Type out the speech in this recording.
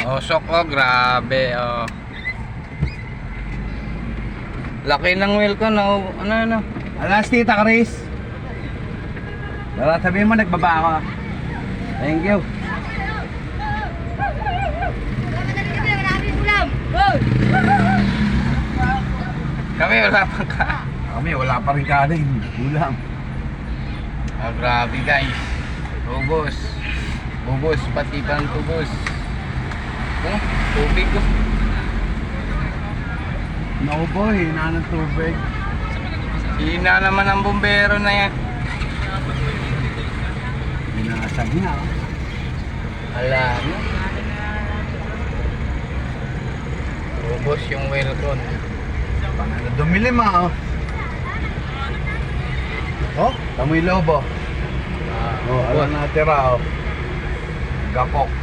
Usok oh, grabe oh. Laki ng wheel ko no. Ano. Alas Tita Chris. Tara, sabihin mo nagbaba ako. Thank you. Kami wala pang ka. Kami wala pa rin kanin. Ulam. Oh, grabe guys. Ubos, pati pang tubos. Oh, tubig ko. Naubo, hina ng tubig. Hina naman ang bumbero na yan. Binasag na. Ala, no? Ubos yung welcome. Panalo dumilim ah. Oh, tamoy lobo. Oh, alam natira oh. Gapok.